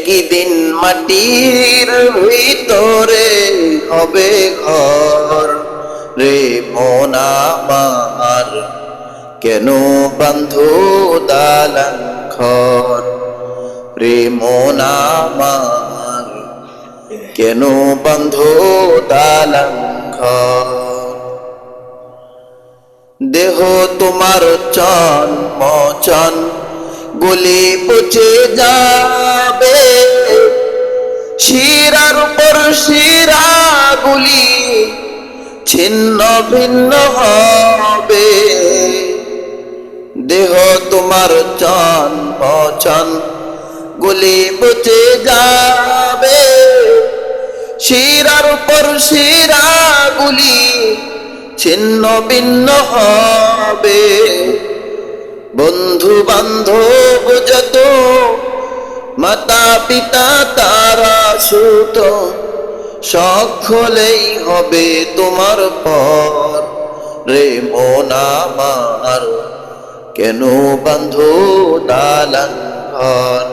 একদিন মাটির ভিতরে হবে ঘর রে মন আমার, কেন বাঁধো দালান ঘর রে মন আমার, কেন বাঁধো দালান ঘর। দেহ তোমার চন মচন গলে পচে যাবে, শিরার উপর শিরা গুলি ছিন্ন ভিন্ন হবে। দেহ তোমার চন মচন গলে পচে যাবে, শিরার উপর শিরা গুলি ছিন্ন ভিন্ন হবে। বন্ধু বান্ধব যত মাতা পিতা তারা সুত, সকলেই হবে তোমার পর রে মন আমার, কেন বাঁধো দালান ঘর।